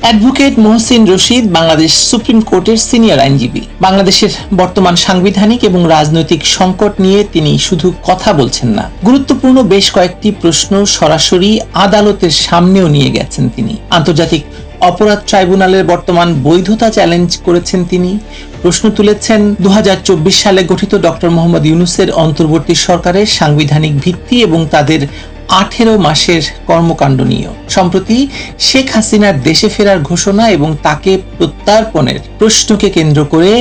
Advocate Mohsin Rashid Bangladesh supreme কোর্টের senior আইনজীবী। বাংলাদেশের বর্তমান সাংবিধানিক এবং রাজনৈতিক সংকট নিয়ে তিনি শুধু কথা বলছেন না, গুরুত্বপূর্ণ বেশ কয়েকটি প্রশ্ন সরাসরি আদালতের সামনেও নিয়ে গেছেন তিনি। আন্তর্জাতিক অপরাধ ট্রাইব্যুনালের বর্তমান বৈধতা চ্যালেঞ্জ করেছেন তিনি। প্রশ্ন তুলেছেন 2024 সালে গঠিত ডক্টর মোহাম্মদ ইউনূসের অন্তর্বর্তী সরকারের সাংবিধানিক ভিত্তি এবং তাদের 18 মাসের কর্মকাণ্ড নিয়ে। সম্প্রতি শেখ হাসিনার দেশে ফেরার ঘোষণা এবং তাকে প্রত্যার্পণের প্রশ্নকে কেন্দ্র করে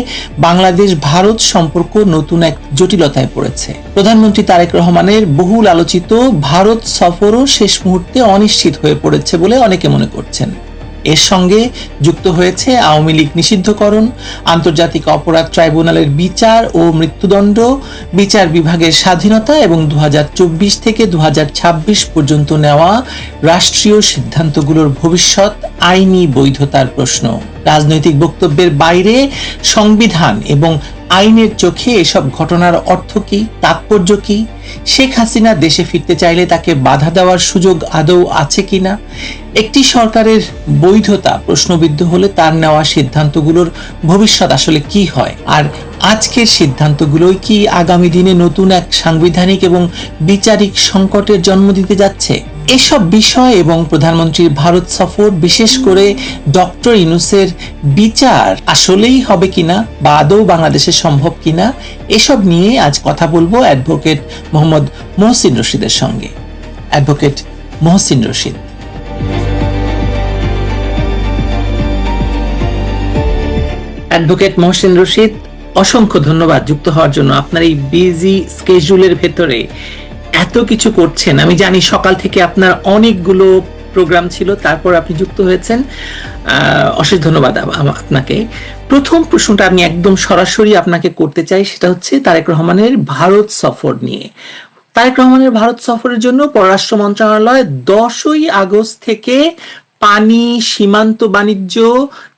বাংলাদেশ ভারত সম্পর্ক নতুন এক জটিলতায় পড়েছে। প্রধানমন্ত্রী তারেক রহমানের বহুল আলোচিত ভারত সফরও শেষ মুহূর্তে অনিশ্চিত হয়ে পড়েছে বলে অনেকে মনে করছেন। এর সঙ্গে যুক্ত হয়েছে আওয়ামী লীগ নিষিদ্ধকরণ, আন্তর্জাতিক অপরাধ ট্রাইব্যুনালের বিচার ও মৃত্যুদণ্ড, বিচার বিভাগের স্বাধীনতা এবং 2024 থেকে 2026 পর্যন্ত নেওয়া রাষ্ট্রীয় সিদ্ধান্তগুলোর ভবিষ্যৎ আইনি বৈধতার প্রশ্ন। রাজনৈতিক বক্তব্যের বাইরে সংবিধান এবং আইনের চোখে এসব ঘটনার অর্থ কি, তাৎপর্য কি? শেখ হাসিনা দেশে ফিরতে চাইলে তাকে বাধা দেওয়ার সুযোগ আদৌ আছে কিনা? একটি সরকারের বৈধতা প্রশ্নবিদ্ধ হলে তার নেওয়া সিদ্ধান্তগুলোর ভবিষ্যৎ আসলে কি হয়? আর আজকের সিদ্ধান্তগুলোই কি আগামী দিনে নতুন এক সাংবিধানিক এবং বিচারিক সংকটের জন্ম দিতে যাচ্ছে? এসব বিষয় এবং প্রধানমন্ত্রীর ভারত সফর, বিশেষ করে ডক্টর ইউনূসের বিচার আসলেই হবে কিনা বা আদৌ বাংলাদেশে সম্ভব কিনা, এসব নিয়ে আজ কথা বলবো অ্যাডভোকেট মোহাম্মদ মহসিন রশিদের সঙ্গে। অ্যাডভোকেট মহসিন রশিদ। অ্যাডভোকেট মহসিন রশিদ, অসংখ্য ধন্যবাদ যুক্ত হওয়ার জন্য। আপনার এই বিজি স্কেজুলের ভেতরে এত কিছু করছেন, আমি জানি সকাল থেকে আপনার অনেকগুলো প্রোগ্রাম ছিল, তারপর আপনি যুক্ত হয়েছেন। অশেষ ধন্যবাদ আপনাকে। প্রথম প্রশ্নটা আমি একদম সরাসরি আপনাকে করতে চাই, সেটা হচ্ছে তারেক রহমানের ভারত সফর নিয়ে। তারেক রহমানের ভারত সফরের জন্য পররাষ্ট্র মন্ত্রণালয় 10ই আগস্ট থেকে পানি, সীমান্ত বাণিজ্য,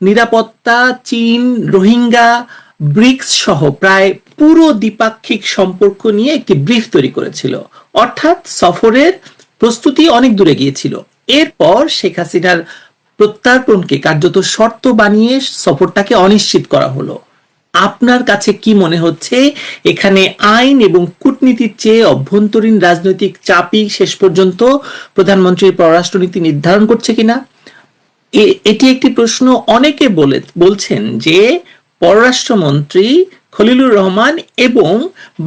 নিরাপত্তা, চীন, রোহিঙ্গা, ব্রিক্স সহ প্রায় পুরো দ্বিপাক্ষিক সম্পর্ক নিয়ে একটি ব্রিফ তৈরি করেছিল। অর্থাৎ সফরের প্রস্তুতি অনেক দূরে গিয়েছিল। এরপর শেখ হাসিনার প্রত্যার্পণকে কার্যত শর্ত বানিয়ে সফরটাকে অনিশ্চিত করা হলো। আপনার কাছে কি মনে হচ্ছে, এখানে আইন এবং কূটনীতির চেয়ে অভ্যন্তরীণ রাজনৈতিক চাপই শেষ পর্যন্ত প্রধানমন্ত্রীর পররাষ্ট্রনীতি নির্ধারণ করছে কিনা? এটি একটি প্রশ্ন। অনেকে বলছেন যে পররাষ্ট্রমন্ত্রী খলিলুর রহমান এবং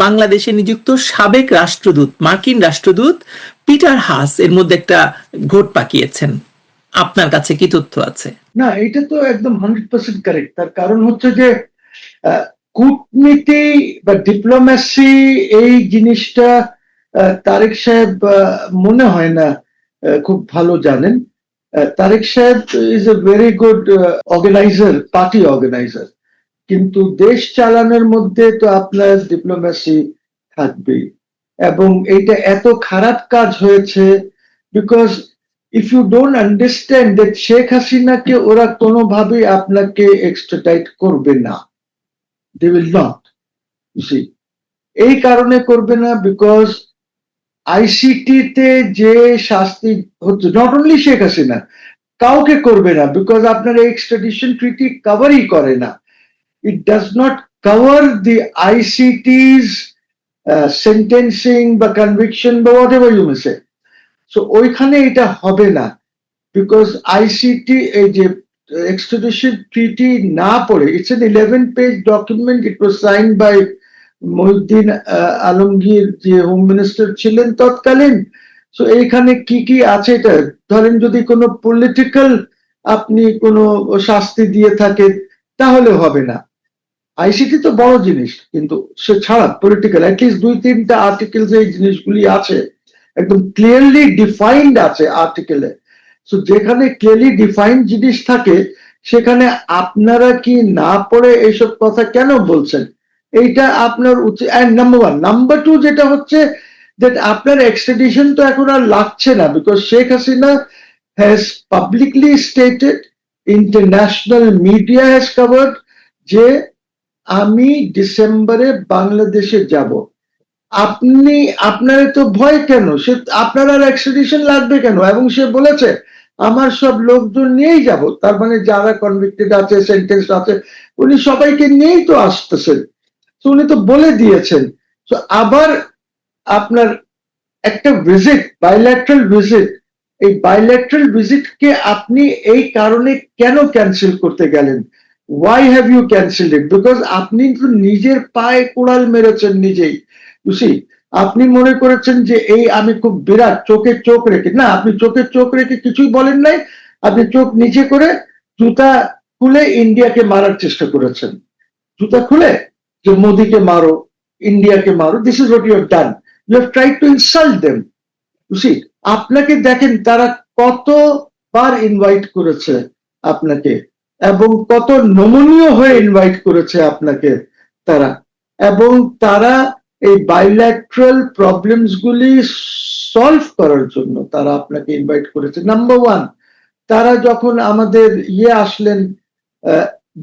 বাংলাদেশে নিযুক্ত সাবেক রাষ্ট্রদূত, মার্কিন রাষ্ট্রদূত পিটার হাস এর মধ্যে একটা ঘোট পাকিয়েছেন। আপনার কাছে কি তথ্য আছে? না, এটা তো একদম 100% কারেক্ট। তার কারণ হচ্ছে যে কূটনীতি বা ডিপ্লোম্যাসি এই জিনিসটা তারেক সাহেব মনে হয় না খুব ভালো জানেন। তারেক সাহেব is a very good organiser, party organiser, কিন্তু দেশ চালানোর মধ্যে তো আপনার ডিপ্লোম্যাসি থাকবেই। এবং এটা এত খারাপ কাজ হয়েছে because if you don't understand that Sheikh হাসিনাকে ওরা কোনোভাবেই আপনাকে এক্সট্রাডাইট করবে না, দে উইল নট। এই কারণে করবে না বিকজ আইসিটিতে যে শাস্তি হচ্ছে, নট অনলি শেখ হাসিনা, কাউকে করবে না, বিকজ আপনার এক্সট্রাডিশন ট্রিটি কভারই করে না। It does not cover the ICT's sentencing বা conviction বা whatever you may say. So ওইখানে এটা হবে না because ICT এই যে extradition treaty না পড়ে, it's an 11-page document. It was signed by Mohiuddin Alamgir, যে হোম মিনিস্টার ছিলেন তৎকালীন। সো এইখানে কি কি আছে, এটা ধরেন যদি কোনো পলিটিক্যাল আপনি কোনো শাস্তি দিয়ে থাকেন তাহলে হবে না। আইসিটি তো বড় জিনিস, কিন্তু সে ছাড়া পলিটিক্যাল অ্যাটলিস্ট 2-3টা আর্টিকেলস এই জিনিসগুলি আছে, একদম ক্লিয়ারলি ডিফাইন্ড আছে আর্টিকেলে। সো যেখানে ক্লিয়ারলি ডিফাইন্ড জিনিস থাকে সেখানে আপনারা কি না পড়ে এইসব কথা কেন বলছেন? এইটা আপনার উচিত। নাম্বার 1। নাম্বার 2 যেটা হচ্ছে that আপনার এক্সট্রাডিশন তো এখন আর লাগছে না, because Sheikh Hasina has publicly stated, international media has covered যে আমি ডিসেম্বরে বাংলাদেশে যাব। আপনার তো ভয় কেন? সে আপনার আর এক্সট্রাডিশন লাগবে কেন? এবং সে বলেছে আমার সব লোকজন নিয়েই যাব, তার মানে যারা কনভিক্টেড আছে, সেন্টেন্স আছে, উনি সবাইকে নিয়েই তো আসতেছেন। তো উনি তো বলে দিয়েছেন। তো আবার আপনার একটা ভিজিট, বাইল্যাট্রাল ভিজিট, এই বাইল্যাট্রাল ভিজিটকে আপনি এই কারণে কেন ক্যান্সেল করতে গেলেন? Why have you cancelled it? Because আপনি তো নিজের পায়ে কোড়াল মেরেছেন নিজেই। বুঝি, আপনি মনে করেছেন যে এই আমি খুব বিরাট, চোখে চোখ রেখে, না, আপনি চোখে চোখ রেখে কিছুই বলেন নাই। আপনি চোখ নিচে করে জুতা খুলে ইন্ডিয়াকে মারার চেষ্টা করেছেন। জুতা খুলে যে মোদিকে মারো, ইন্ডিয়াকে মারো, this is what you have done. You have tried to insult them. বুঝি, আপনাকে দেখেন তারা কতবার ইনভাইট করেছে আপনাকে, এবং কত নমনীয় হয়ে ইনভাইট করেছে আপনাকে তারা, এবং তারা এই বাইল্যাট্রাল প্রবলেমস গুলি সলভ করার জন্য তারা আপনাকে ইনভাইট করেছে। নাম্বার ওয়ান, তারা যখন আমাদের আসলেন,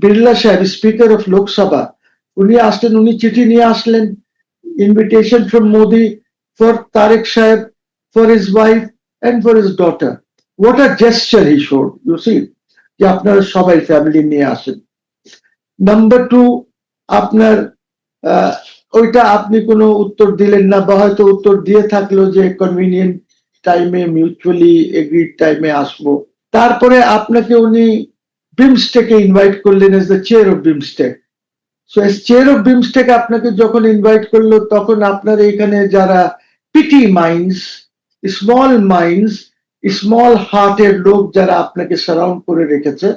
বিড়লা সাহেব, স্পিকার অফ লোকসভা, উনি আসলেন, উনি চিঠি নিয়ে আসলেন, invitation from Modi for Tariq Shaheb, for his wife and for his daughter. What a gesture he showed, you see, যে আপনারা সবাই ফ্যামিলি নিয়ে আসেন। নাম্বার টু, আপনার ওইটা আপনি কোনো উত্তর দিলেন না, বা হয়তো উত্তর দিয়ে থাকলো যে কনভিনিয়েন্ট টাইমে, মিউচুয়ালি এগ্রিড টাইমে আসবো। তারপরে আপনাকে উনি বিমস্টেকে ইনভাইট করলেন as the chair of BIMSTEC. So S chair of BIMSTEC আপনাকে যখন ইনভাইট করলো, তখন আপনার এখানে যারা পিটি মাইন্ডস, স্মল হার্টের লোক যারা আপনাকে সারাউন্ড করে রেখেছে,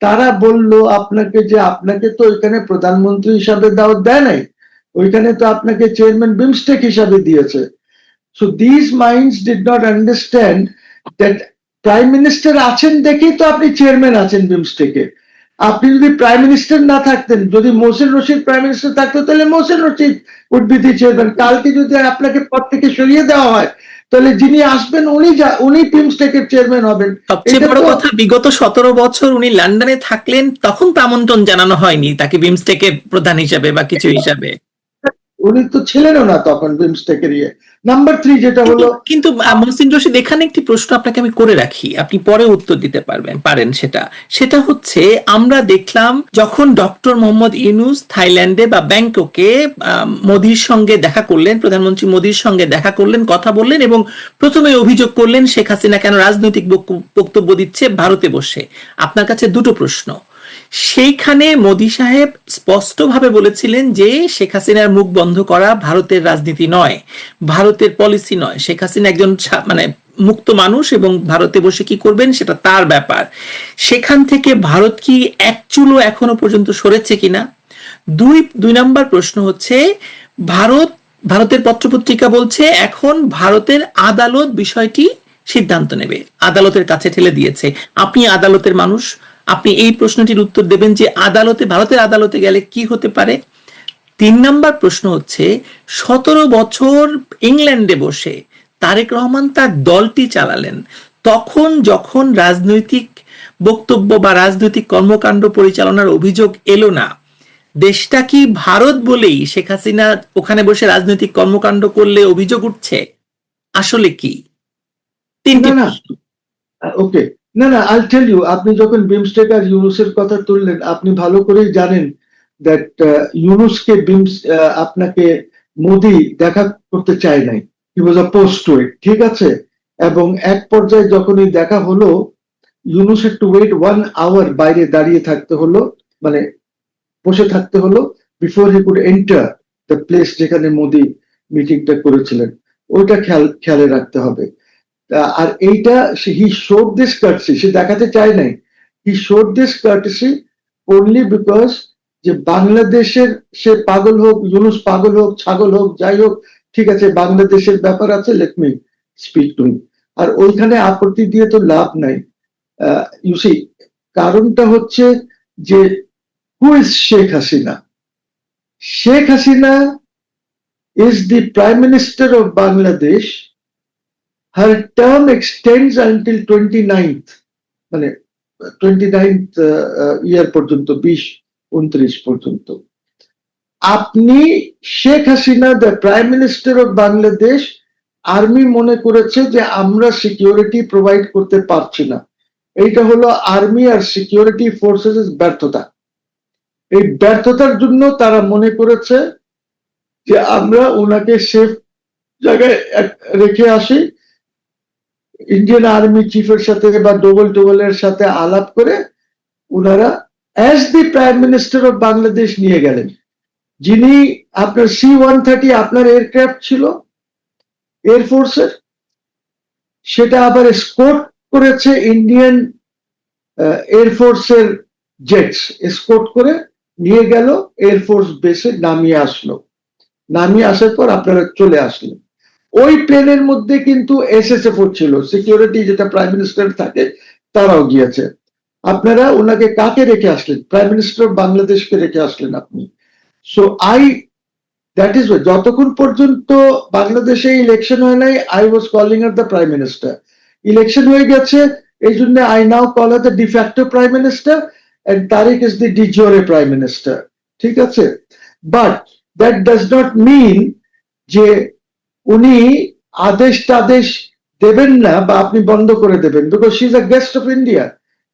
তারা বলল আপনাকে যে আপনাকে তো ওইখানে প্রধানমন্ত্রী হিসাবে দাওয়াত দেয় নাই, ওইখানে তো আপনাকে চেয়ারম্যান বিমস্টেক হিসাবে দিয়েছে। So this minds did not understand that prime minister আছেন দেখেই তো আপনি চেয়ারম্যান আছেন বিমস্টেকে। আপনি যদি প্রাইম মিনিস্টার না থাকতেন, যদি মোহসেন রশিদ প্রাইম মিনিস্টার থাকতো, তাহলে Mohsen Rashid would be the chairman. কালকে যদি আপনাকে পদ থেকে সরিয়ে দেওয়া হয়, তাহলে যিনি আসবেন উনি বিমস্টেকের চেয়ারম্যান হবেন। সবচেয়ে বড় কথা, বিগত 17 বছর উনি লন্ডনে থাকলেন, তখন তো আমন্ত্রণ জানানো হয়নি তাকে বিমস্টেকের প্রধান হিসাবে বা কিছু হিসাবে। উনি তো ছিলেনও না তখন বিমস্টেকের ইয়ে। নাম্বার থ্রি যেটা হলো, কিন্তু মহসিন রশিদ, এখানে একটি প্রশ্ন আপনাকে আমি করে রাখি, আপনি পরে উত্তর দিতে পারেন সেটা হচ্ছে, আমরা দেখলাম যখন ডক্টর মোহাম্মদ ইউনূস থাইল্যান্ডে বা ব্যাংককে মোদির সঙ্গে দেখা করলেন, প্রধানমন্ত্রী মোদির সঙ্গে দেখা করলেন, কথা বললেন, এবং প্রথমে অভিযোগ করলেন শেখ হাসিনা কেন রাজনৈতিক বক্তব্য দিচ্ছে ভারতে বসে। আপনার কাছে দুটো প্রশ্ন। সেইখানে মোদি সাহেব স্পষ্টভাবে বলেছিলেন যে শেখ হাসিনার মুখ বন্ধ করা ভারতের রাজনীতি নয়, ভারতের পলিসি নয়। শেখ হাসিনা একজন মানে মুক্ত মানুষ, এবং ভারতে বসে কি করবেন সেটা তার ব্যাপার। সেখান থেকে ভারত কি এক চুলো এখনো পর্যন্ত সরেছে কিনা? দুই নাম্বার প্রশ্ন হচ্ছে, ভারতের পত্রপত্রিকা বলছে এখন ভারতের আদালত বিষয়টি সিদ্ধান্ত নেবে, আদালতের কাছে ঠেলে দিয়েছে। আপনি আদালতের মানুষ, আপনি এই প্রশ্নটির উত্তর দেবেন যে ভারতের আদালতে গেলে কি হতে পারে। 3 নাম্বার প্রশ্ন হচ্ছে, 17 বছর ইংল্যান্ডে বসে তারেক রহমান তার দলটি চালালেন, তখন যখন রাজনৈতিক বক্তব্য বা রাজনৈতিক কর্মকাণ্ড পরিচালনার অভিযোগ এলো না, দেশটা কি ভারত বলেই শেখ হাসিনা ওখানে বসে রাজনৈতিক কর্মকাণ্ড করলে অভিযোগ উঠছে? আসলে কি? তিনটি না, ওকে, না, আই টেল ইউ, আপনি যখন বিমস্টেক আর ইউনুসের কথা তুললেন, আপনি ভালো করেই জানেন দ্যাট ইউনুসকে আপনাকে মোদি দেখা করতে চায় নাই, হি ওয়াজ অপোজ টু ইট, ঠিক আছে। এবং এক পর্যায়ে যখনই দেখা হলো, Yunus had to wait 1 hour বাইরে দাঁড়িয়ে থাকতে হলো, মানে বসে থাকতে হলো, before he could enter the place যেখানে মোদি মিটিংটা করেছিলেন। ওইটা খেয়ালে রাখতে হবে। আর এইটা হি শোড দিস কার্টসি, সে দেখাতে চায় নাই, হি শোড দিস কার্টসি অনলি বিকজ যে বাংলাদেশের, সে পাগল হোক, ইউনুস পাগল হোক, ছাগল হোক, যাই হোক, ঠিক আছে, বাংলাদেশের ব্যাপার আছে, let me speak to him. আর ওইখানে আপত্তি দিয়ে তো লাভ নাই। ইউ সি, কারণটা হচ্ছে যে who is Sheikh Hasina? Sheikh Hasina is the Prime Minister of Bangladesh. Her term extends until 29th, মানে 29th ইয়ার পর্যন্ত, 2029 পর্যন্ত। আপনি Sheikh Hasina, the prime minister of Bangladesh, army মনে করেছে যে আমরা সিকিউরিটি প্রোভাইড করতে পারছি না, এইটা হলো আর্মি আর সিকিউরিটি ফোর্সেস ব্যর্থতা। এই ব্যর্থতার জন্য তারা মনে করেছে যে আমরা ওনাকে সেফ জায়গায় রেখে আসি, ইন্ডিয়ান আর্মি চিফের সাথে বা ডোভালের সাথে আলাপ করে ওনারা as the prime minister of Bangladesh নিয়ে গেলেন, যিনি আপনার C-130 আপনার এয়ারক্রাফট ছিল এয়ারফোর্সের, সেটা আবার এসকোর্ট করেছে ইন্ডিয়ান এয়ারফোর্সের জেটস, এসকোর্ট করে নিয়ে গেল এয়ারফোর্স বেসে, নামিয়ে আসলো, নামিয়ে আসার পর আপনারা চলে আসলেন। ওই প্লেনের মধ্যে কিন্তু SSF ছিল, সিকিউরিটি যেটা প্রাইম মিনিস্টার থাকে তারাও গিয়েছে। আপনারা ওনাকে কাকে রেখে আসলেন? প্রাইম মিনিস্টার অফ বাংলাদেশকে রেখে আসলেন আপনি। সো দ্যাট ইজ যতক্ষণ পর্যন্ত বাংলাদেশে ইলেকশন হয় নাই, আই ওয়াজ কলিং আর দ্য প্রাইম মিনিস্টার। ইলেকশন হয়ে গেছে, এই জন্য আই নাও কল আর the de facto prime minister and Tarique is the de jure prime minister. ঠিক আছে, but that does not mean যে উনি আদেশ টাদেশ দেবেন না বা আপনি বন্ধ করে দেবেন, because she is a guest of India.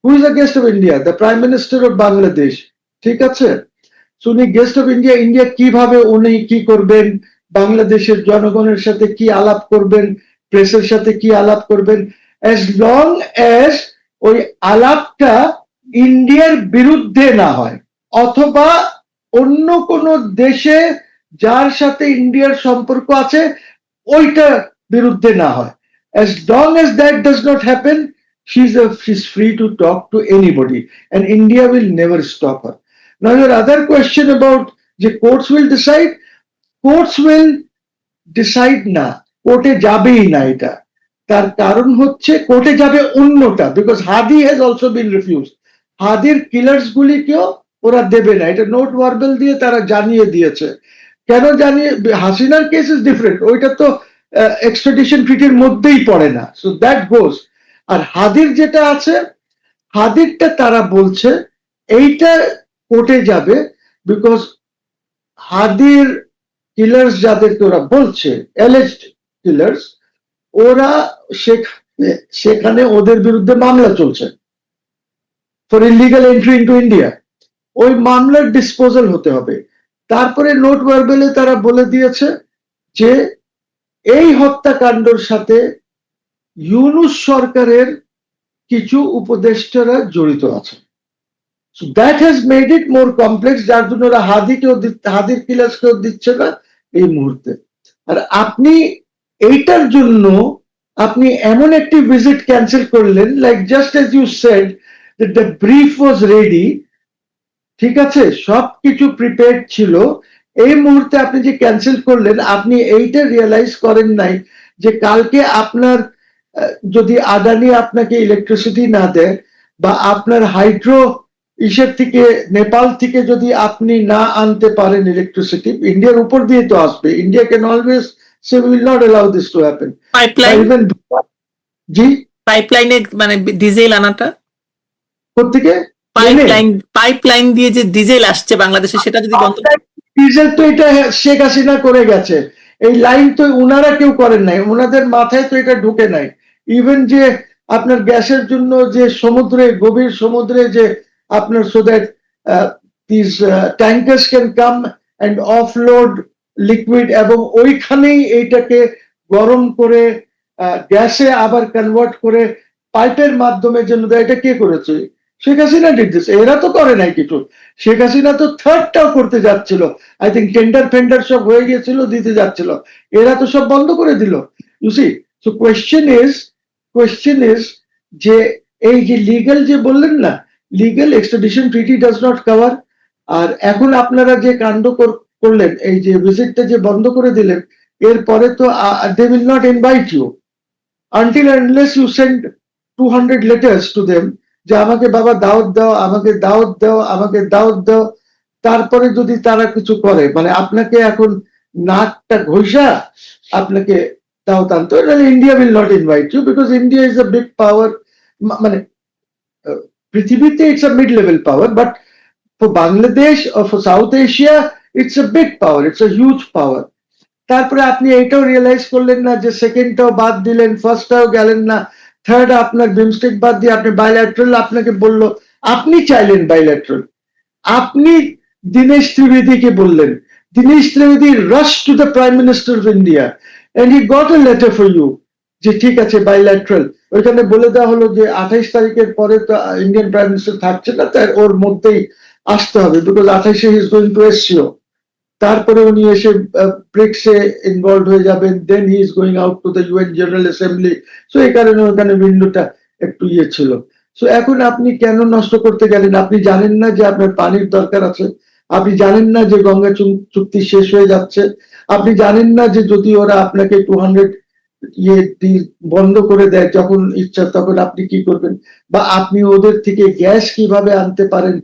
Who is a guest of India? The prime minister of Bangladesh. ঠিক আছে, উনি গেস্ট অফ ইন্ডিয়া, ইন্ডিয়া কিভাবে উনি কি করবেন, বাংলাদেশের জনগণের সাথে কি আলাপ করবেন, প্রেসের সাথে কি আলাপ করবেন, অ্যাজ লং অ্যাজ ওই আলাপটা ইন্ডিয়ার বিরুদ্ধে না হয়, অথবা অন্য কোন দেশে যার সাথে ইন্ডিয়ার সম্পর্ক আছে ওইটা বিরুদ্ধে না হয়। As long as that does not happen, she's free to talk to anybody and India will never stop her. Now your other question about the courts will decide, courts will decide না, কোর্টে যাবেই না এটা। তার কারণ হচ্ছে কোর্টে যাবে অন্যটা, because Hadi has also been refuse. হাদির কিলার্স গুলিকেও ওরা দেবে না, এটা নোট ওয়ার্বেল দিয়ে তারা জানিয়ে দিয়েছে। কেন জানিয়ে? হাসিনার কেস ইজ ডিফারেন্ট, ওইটা তো এক্সট্রাডিশন ট্রিটির মধ্যেই পড়ে না, সো দ্যাট গোজ। আর হাদির যেটা আছে, হাদিরটা তারা বলছে এইটা কোর্টে যাবে, বিকজ হাদির কিলার্স যাদেরকে ওরা বলছে অ্যালেজড কিলার্স, ওরা সেখানে ওদের বিরুদ্ধে মামলা চলছে for illegal entry into India. ওই মামলার ডিসপোজাল হতে হবে। তারপরে নোট ওয়ার্বেলে তারা বলে দিয়েছে যে এই হত্যাকাণ্ডের সাথে ইউনূস সরকারের কিছু উপদেষ্টারা জড়িত আছে। So that has made it more complex, যার জন্য ওরা হাদির কিলাসকেও দিচ্ছে না এই মুহূর্তে। আর আপনি এইটার জন্য আপনি এমন একটি ভিজিট ক্যান্সেল করলেন, like just as you said that the brief was ready, ঠিক আছে, সবকিছু প্রিপেয়ার্ড ছিল, এই মুহূর্তে আপনি যে ক্যান্সেল করলেন, আপনি এইটা রিয়েলাইজ করেন নাই যে কালকে আপনার যদি আদানি আপনাকে ইলেকট্রিসিটি না দেয়, বা আপনার হাইড্রো ইসের থেকে নেপাল থেকে যদি আপনি না আনতে পারেন ইলেকট্রিসিটি, ইন্ডিয়ার উপর দিয়ে তো আসবে। India can always say will not allow this to happen. Pipeline, জি পাইপলাইনে মানে ডিজেল আনাটা কোত্থেকে? পাইপলাইন দিয়ে যে ডিজেল আসছে বাংলাদেশে, সেটা যদি বন্ধ। ডিজেল তো এটা শেখ হাসিনা করে গেছে, এই লাইন তো উনারা কেউ করেন নাই, ওনাদের মাথায় তো এটা ঢুকে নাই। ইভেন যে আপনার গ্যাসের জন্য যে সমুদ্রে, গভীর সমুদ্রে যে আপনার, so that this tankers can come and offload liquid, এবং ওইখানেই এইটাকে গরম করে গ্যাসে আবার কনভার্ট করে পাইপের মাধ্যমে জন্য দেয়, এটা কে করেছে? Sheikh Hasina did this. এরা তো করে নাই কিছু। শেখ হাসিনা তো থার্ডটাও করতে যাচ্ছিল, আই থিঙ্ক টেন্ডার ফেন্ডার সব হয়ে গিয়েছিল, দিতে যাচ্ছিল, এরা তো সব বন্ধ করে দিল। You see, so question is যে এই যে লিগ্যাল যে বললেন না, legal extradition treaty does not cover. আর এখন আপনারা যে কাণ্ড করলেন, এই যে ভিজিটটা যে বন্ধ করে দিলেন, এরপরে তো they will not invite you until unless you send 200 letters to them যে আমাকে বাবা দাওয়াত দাও, আমাকে দাওয়াত দাও, আমাকে দাওয়াত দাও। তারপরে যদি তারা কিছু করে, মানে আপনাকে এখন নাকটা ঘষা আপনাকে দাওয়াত আনতে হবে, তাহলে India will not invite you, because India is a big power. মানে পৃথিবীতে it's a mid level power, but for Bangladesh or for South Asia it's a big power, it's a huge power. তারপরে আপনি এইটাও রিয়েলাইজ করলেন না যে সেকেন্ডটাও বাদ দিলেন, ফার্স্টটাও গেলেন না, থার্ড আপনার বিমস্টেক বাদ দিয়ে আপনি বাইল্যাটারাল, আপনাকে বললো, আপনি চাইলেন বাইল্যাটারাল, আপনি দীনেশ ত্রিবেদীকে বললেন, Dinesh Trivedi rush to the prime minister of India and he got a letter for you যে ঠিক আছে বাইল্যাটারাল। ওইখানে বলে দেওয়া হলো যে 28 তারিখের পরে তো ইন্ডিয়ান প্রাইম মিনিস্টার থাকছে না, তাই ওর মধ্যেই আসতে হবে, because 28 he is going to SCO. তারপরে উনি এসে ব্রিক্সে ইনভলভ হয়ে যাবেন, then he is going out to the UN General Assembly. So এই কারণে ওখানে উইন্ডোটা একটু ইয়ে ছিল। সো এখন আপনি কেন নষ্ট করতে গেলেন? আপনি জানেন না যে আপনার পানির দরকার আছে, আপনি জানেন না যে গঙ্গা চুক্তি শেষ হয়ে যাচ্ছে, আপনি জানেন না যে যদি ওরা আপনাকে 200 ইয়ে বন্ধ করে দেয় যখন ইচ্ছা তখন আপনি কি করবেন, বা আপনি ওদের থেকে গ্যাস কিভাবে আনতে পারেন,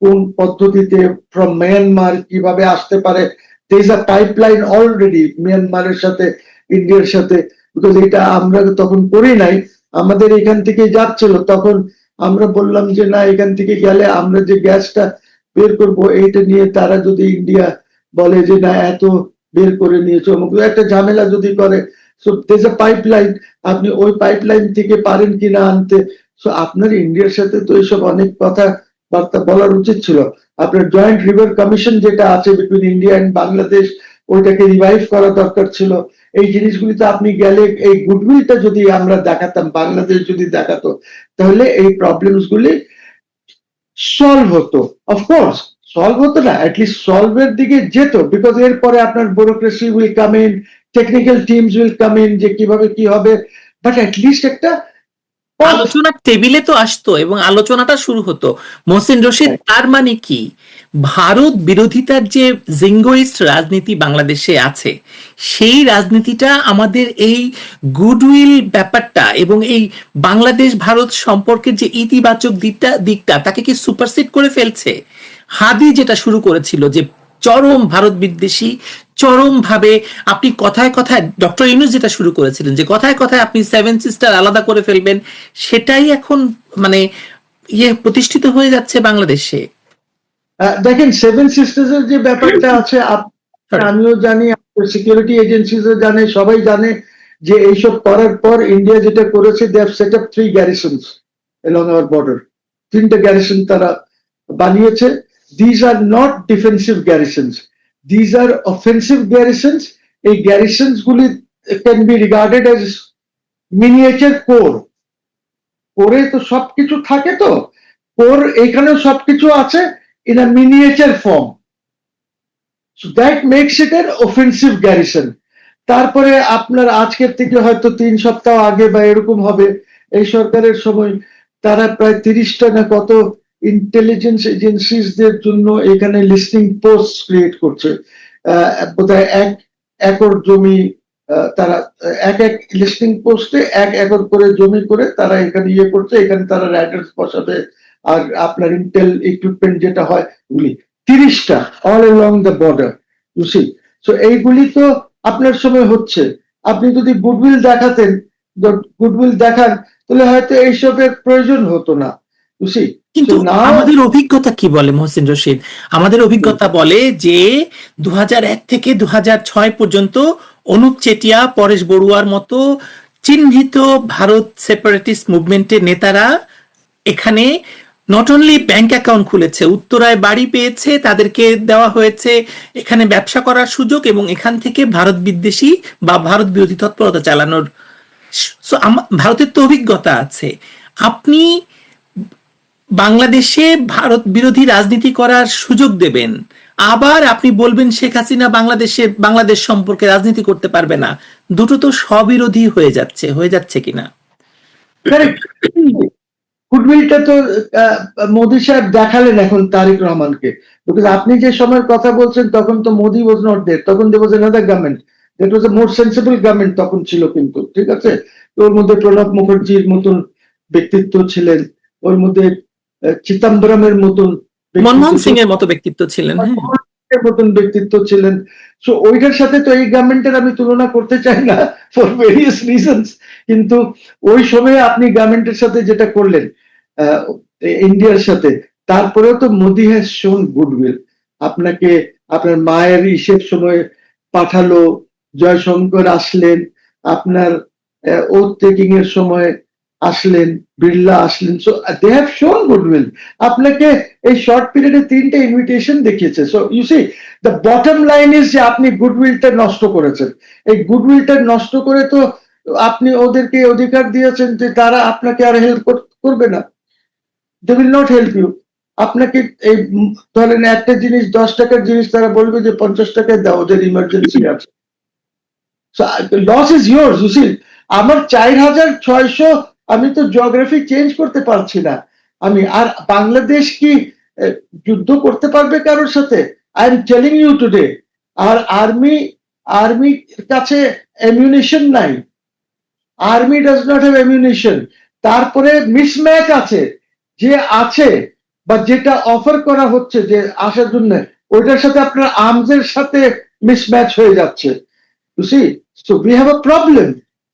কোন পদ্ধতিতে, ফ্রম মিয়ানমার কিভাবে আসতে পারে। there is a pipeline already মিয়ানমারের সাথে ইন্ডিয়ার সাথে, বিকজ এটা আমরা তখন করি নাই, আমাদের এখান থেকে যাচ্ছিল, তখন আমরা বললাম যে না, এখান থেকে গেলে আমরা যে গ্যাসটা বের করব এইটা নিয়ে তারা যদি ইন্ডিয়া বলে যে না এত বের করে নিয়েছো, একটা ঝামেলা যদি করে, so there is a pipeline, আপনি ওই পাইপলাইন থেকে পারেন কিনা আনতে। সো আপনার ইন্ডিয়ার সাথে তো এইসব অনেক কথা বার্তা বলার উচিত ছিল। আপনার জয়েন্ট রিভার কমিশন যেটা আছে বিটুইন ইন্ডিয়া এন্ড বাংলাদেশ, ওইটাকে রিভাইভ করা দরকার ছিল। এই জিনিসগুলিতে আপনি গেলে এই গুডউইলটা যদি আমরা দেখাতাম, বাংলাদেশ যদি দেখাতো, তাহলে এই প্রবলেমস গুলি সলভ হতো। অফকোর্স সলভ হতো না, অ্যাটলিস্ট সলভের দিকে যেত, বিকজ এরপরে আপনার bureaucracy will come in, technical teams will come in, যে কিভাবে কি হবে, বাট অ্যাটলিস্ট একটা আলোচনার টেবিলে তো আসতো এবং আলোচনাটা শুরু হতো। মহসিন রশিদ, তার মানে কি ভারত বিরোধিতার যে জিঙ্গোইস্ট রাজনীতি বাংলাদেশে আছে, সেই রাজনীতিটা আমাদের এই গুডউইল ব্যাপারটা এবং এই বাংলাদেশ ভারত সম্পর্কের যে ইতিবাচক দিকটা তাকে কি সুপারসিড করে ফেলছে? হাদি যেটা শুরু করেছিল যে চরম ভারত বিদ্বেষী, চরম ভাবে আপনি কথায় কথায়, ডক্টর ইউনূস যেটা শুরু করেছিলেন যে কথায় কথায় আপনি সেভেন সিস্টার আলাদা করে ফেলবেন, সেটাই এখন মানে প্রতিষ্ঠিত হয়ে যাচ্ছে বাংলাদেশে। দেখেন, সেভেন সিস্টার্স এর যে ব্যাপারটা আছে, আমিও জানি, সিকিউরিটি এজেন্সিজও জানে, সবাই জানে যে এইসব করার পর ইন্ডিয়া যেটা করেছে, they have set up 3 garrisons along our border, 3টা গ্যারিসন তারা বানিয়েছে। These are not defensive garrisons, these are offensive garrisons. এই গ্যারিসনস গুলি can be regarded as miniature corps. কোরে তো সবকিছু থাকে, তো কোর এখানেও সবকিছু আছে in a miniature form. So that makes it an offensive garrison. তারপরে আপনার আজকের থেকে হয়তো 3 সপ্তাহ আগে বা এরকম হবে, এই সরকারের সময় তারা প্রায় 30টা না কত ইন্টেলিজেন্স এজেন্সিসদের জন্য এখানে লিস্টিং পোস্ট ক্রিয়েট করছে। বোধহয় 1 একর জমি, তারা এক লিস্টিং পোস্টে 1 একর করে জমি করে তারা এখানে ইয়ে করছে, এখানে তারা রাইডার্স বসাবে, আর আপনার ইন্টেল ইকুইপমেন্ট যেটা হয় ওগুলি 30টা all along the border, you see. So এইগুলি তো আপনার সময় হচ্ছে। আপনি যদি গুডউইল দেখাতেন, গুডউইল দেখান, তাহলে হয়তো এইসবের প্রয়োজন হতো না, ইউ সি। কিন্তু আমাদের অভিজ্ঞতা কি বলে মহসিন রশিদ? আমাদের অভিজ্ঞতা বলে যে 2001 থেকে 2006 পর্যন্ত অনুপ চেটিয়া, পরেশ বড়ুয়ার মতো চিহ্নিত ভারত সেপারেটিস্ট মুভমেন্টের নেতারা এখানে নট অনলি ব্যাংক অ্যাকাউন্ট খুলেছে, উত্তরায় বাড়ি পেয়েছে, তাদেরকে দেওয়া হয়েছে এখানে ব্যবসা করার সুযোগ এবং এখান থেকে ভারত বিদ্বেষী বা ভারত বিরোধী তৎপরতা চালানোর। ভারতের তো অভিজ্ঞতা আছে। আপনি বাংলাদেশে ভারত বিরোধী রাজনীতি করার সুযোগ দেবেন, আবার আপনি বলবেন শেখ হাসিনা বাংলাদেশ সম্পর্কে রাজনীতি করতে পারবে না। দুটো তো স্ববিরোধী হয়ে যাচ্ছে কিনা? গুডউইলটা তো মোদী সাহেব দেখালেন এখন তারেক রহমানকে, বিকজ আপনি যে সময়ের কথা বলছেন তখন তো মোদী ওয়াজ নট দেয়ার, তখন there was another government, that was a more sensible government তখন ছিল, কিন্তু ঠিক আছে। ওর মধ্যে প্রণব মুখার্জির মতন ব্যক্তিত্ব ছিলেন, ওর মধ্যে চিদম্বরমের মতন, মনমোহন সিং এর মতো ব্যক্তিত্ব ছিলেন, মতন ব্যক্তিত্ব ছিলেন। সো ওইটার সাথে তো এই গভর্নমেন্টের আমি তুলনা করতে চাই না ফর ভেরিয়াস রিজনস, কিন্তু ওই সময়ে আপনি গভর্নমেন্টের সাথে যেটা করলেন ইন্ডিয়ার সাথে, তারপরেও তো মোদি হ্যাজ শোন গুডউইল। আপনাকে আপনার মায়ের হিসেব সময় পাঠালো, জয়শঙ্কর আসলেন, আপনার ওথ টেকিং এর সময় আসলেন, বিড়লা আসলেন, so they have shown goodwill. আপনাকে এই শর্ট পিরিয়ডে 3টে ইনভিটেশন দেখিয়েছে। So you see the bottom line is যে আপনি গুডউইলটা নষ্ট করেছেন। এই গুডউইলটা নষ্ট করে তো আপনি ওদেরকে অধিকার দিয়েছেন যে তারা আপনাকে আর হেল্প করবে না, they will not help you. আপনাকে এই ধরেন একটা জিনিস 10 টাকার জিনিস তারা বলবে যে 50 টাকায় দাও, ওদের ইমার্জেন্সি আছে। Loss is yours, you see. আমার 4,600, আমি তো জিওগ্রাফি চেঞ্জ করতে পারছি না। আমি আর বাংলাদেশ কি যুদ্ধ করতে পারবে কারোর সাথে? I am telling you today. আর আর্মি কাছে অ্যামিউনিশন নাই, army does not have ammunition. তারপরে মিসম্যাচ আছে, যে আছে বা যেটা অফার করা হচ্ছে যে আসার জন্য, ওইটার সাথে আপনার আর্মসের সাথে মিসম্যাচ হয়ে যাচ্ছে। You see, so we have a problem.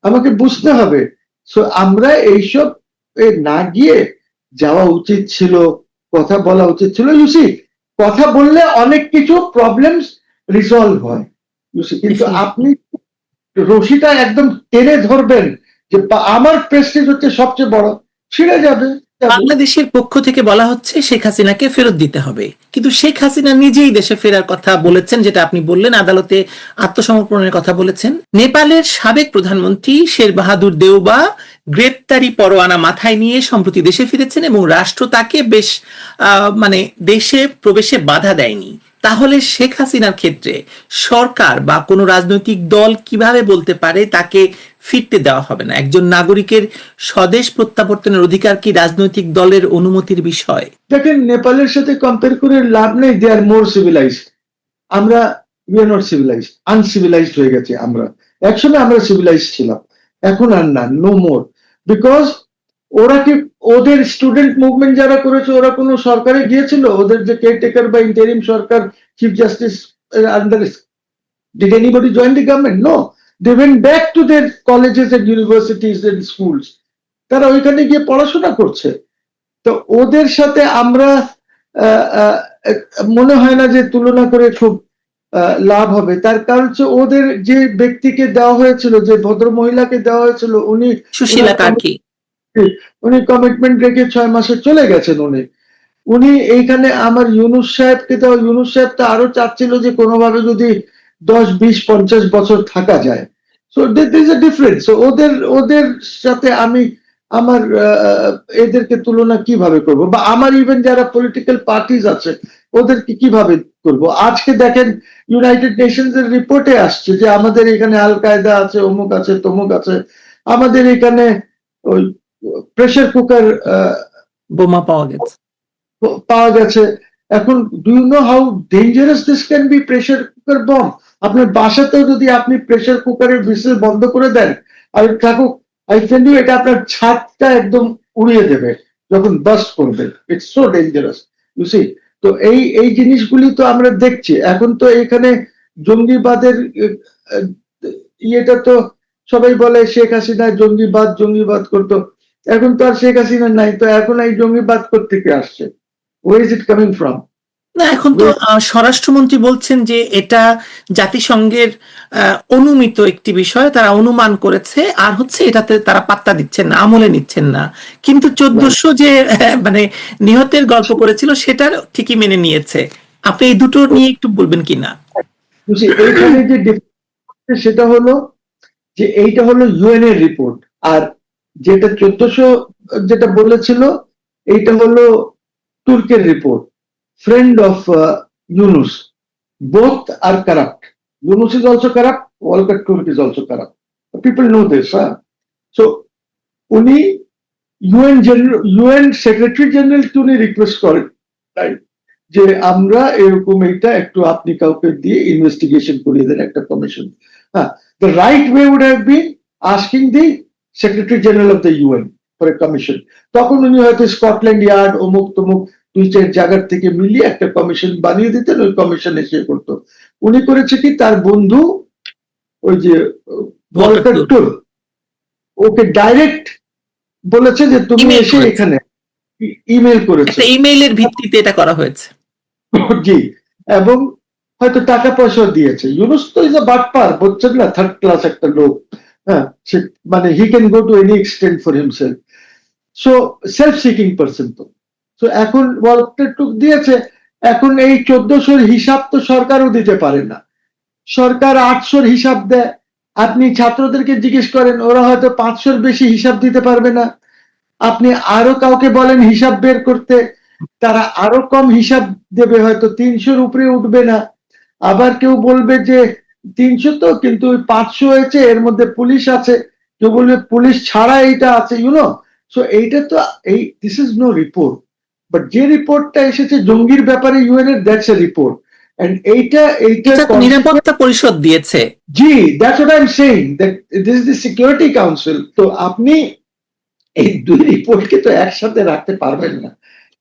আমাকে বুঝতে হবে। সো আমরা এইসব না গিয়ে যাওয়া উচিত ছিল, কথা বলা উচিত ছিল। ইউ সি, কথা বললে অনেক কিছু প্রবলেমস রিসলভ হয়। ইউ সি, কিন্তু আপনি রশিটা একদম টেনে ধরবেন যে আমার প্রেস্টিজ হচ্ছে সবচেয়ে বড়, ছিঁড়ে যাবে। বাংলাদেশের পক্ষ থেকে বলা হচ্ছে শেখ হাসিনাকে ফেরত দিতে হবে, কিন্তু শেখ হাসিনা নিজেই দেশে ফেরার কথা বলেছেন, যেটা আপনি বললেন, আদালতে আত্মসমর্পণের কথা বলেছেন। নেপালের সাবেক প্রধানমন্ত্রী শের বাহাদুর দেউবা গ্রেপ্তারি পরোয়ানা মাথায় নিয়ে সম্প্রতি দেশে ফিরেছেন এবং রাষ্ট্র তাকে বেশ মানে দেশে প্রবেশে বাধা দেয়নি। তাহলে শেখ হাসিনার ক্ষেত্রে সরকার বা কোনো রাজনৈতিক দল কিভাবে বলতে পারে তাকে ফিরতে দেওয়া হবে না? একজন নাগরিকের স্বদেশ প্রত্যাবর্তনের অধিকার কি রাজনৈতিক দলের অনুমতির বিষয়? দেখেন, নেপালের সাথে কম্পেয়ার করে লাভ নেই। দে আর মোর সিভিলাইজড। আমরা we are not civilised, uncivilised হয়ে গেছে আমরা। একসময় আমরা সিভিলাইজড ছিলাম, এখন আর না, নো মোর। বিকজ ওরা কি, ওদের স্টুডেন্ট মুভমেন্ট যারা করেছে, ওরা কোনো সরকারে গিয়েছিল? ওদের যে কেয়ারটেকার বা interim Sarkar, chief justice under, did anybody join the government? No. They went back to their colleges and universities and schools. তারা ওইখানে গিয়ে পড়াশোনা করছে। তো ওদের সাথে আমরা মনে হয় না যে তুলনা করে খুব লাভ হবে। তার কারণ হচ্ছে ওদের যে ব্যক্তিকে দেওয়া হয়েছিল, যে ভদ্র মহিলাকে দেওয়া হয়েছিল, উনি সুশীলা কার্কি, উনি কমিটমেন্ট রেখে 6 মাসে চলে গেছেন। উনি এইখানে আমার ইউনুস সাহেবকে দেওয়া, ইউনুস সাহেব তো আরো চাচ্ছিল যে কোনোভাবে যদি 10, 20, 50 বছর থাকা যায়। So this is a difference. ওদের সাথে আমি আমার এদেরকে তুলনা কিভাবে করব, বা আমার ইভেন যারা পলিটিক্যাল পার্টিজ আছে ওদেরকে কিভাবে করব? আজকে দেখেন, ইউনাইটেড নেশনস এর রিপোর্টে আসছে যে আমাদের এখানে আল কায়দা আছে, অমুক আছে, তমুক আছে। আমাদের এখানে ওই প্রেসার কুকার বোমা পাওয়া গেছে। এখন do you know how dangerous this can be, pressure cooker bomb? আপনার বাসাতেও যদি আপনি প্রেসার কুকারের হুইসেল বন্ধ করে দেন, আর থাকুক, আই টেল ইউ, এটা আপনার ছাদটা একদম উড়িয়ে দেবে যখন বাস্ট করবে। It's so dangerous, you see. তো এই জিনিসগুলি তো আমরা দেখছি এখন। তো এখানে জঙ্গিবাদের ইয়েটা তো সবাই বলে শেখ হাসিনা জঙ্গিবাদ করতো। এখন তো আর শেখ হাসিনা নাই, তো এখন এই জঙ্গিবাদ কোত্থেকে আসছে? Where is it coming from? না, এখন তো স্বরাষ্ট্রমন্ত্রী বলছেন যে এটা জাতিসংঘের অনুমিত একটি বিষয়, তারা অনুমান করেছে, আর হচ্ছে এটাতে তারা পাত্তা দিচ্ছেন না, আমলে নিচ্ছেন না। কিন্তু 1400 যে মানে নিহতের গল্প করেছিল সেটার ঠিকই মেনে নিয়েছে। আপনি এই দুটো নিয়ে একটু বলবেন কিনা? এইখানে যে সেটা হলো যে এইটা হলো ইউএন এর রিপোর্ট, আর যেটা 1400 যেটা বলেছিল এইটা হলো তুর্কের report, friend of Yunus. Both are corrupt. Yunus is also corrupt. Volker Turk is also corrupt. People know this. So, উনি UN সেক্রেটারি জেনারেল উনি রিকোয়েস্ট করেন যে আমরা এরকম এটা একটু আপনি কাউকে দিয়ে ইনভেস্টিগেশন করিয়ে দেন, একটা commission. The right way would have been asking the Secretary General of the UN for a commission. তখন উনি হয়তো স্কটল্যান্ড ইয়ার্ড, অমুক তমুক 2-4 জায়গার থেকে মিলিয়ে একটা কমিশন বানিয়ে দিতেন, ওই কমিশন এসে করতো। উনি করেছে কি, তার বন্ধু ওই যে ভলকার টুর্ক, ওকে ডাইরেক্ট বলেছে যে তুমি এসে এখানে, ইমেল করেছে, ইমেইলের ভিত্তিতে এটা করা হয়েছে। জি, এবং হয়তো টাকা পয়সা দিয়েছে। ইউনুস তো ইজ আ বাটপার, বুঝছেন না, থার্ড ক্লাস একটা লোক। হ্যাঁ, মানে he can go to any extent for himself. So self seeking person তো। তো এখন টুক দিয়েছে, এখন এই 1400 হিসাব তো সরকারও দিতে পারে না। সরকার 800 হিসাব দেয়, আপনি ছাত্রদেরকে জিজ্ঞেস করেন, ওরা হয়তো 500 বেশি হিসাব দিতে পারবে না। আপনি আরো কাউকে বলেন হিসাব বের করতে, তারা আরো কম হিসাব দেবে, হয়তো 300-র উপরে উঠবে না। আবার কেউ বলবে যে 300 তো, কিন্তু 500 হয়েছে, এর মধ্যে পুলিশ আছে। কেউ বলবে পুলিশ ছাড়া এইটা আছে, ইউনো। সো এইটা তো, এই this is no report, but যে রিপোর্টটা এসেছে জঙ্গির ব্যাপারে ইউএন এর, দ্যাটস এ রিপোর্ট। এন্ড এইটা এটা তো নিরাপত্তা পরিষদ দিয়েছে। জি, that's what I am saying, that this is the Security Council. তো আপনি এই দুই রিপোর্টকে তো একসাথে রাখতে পারবেন না।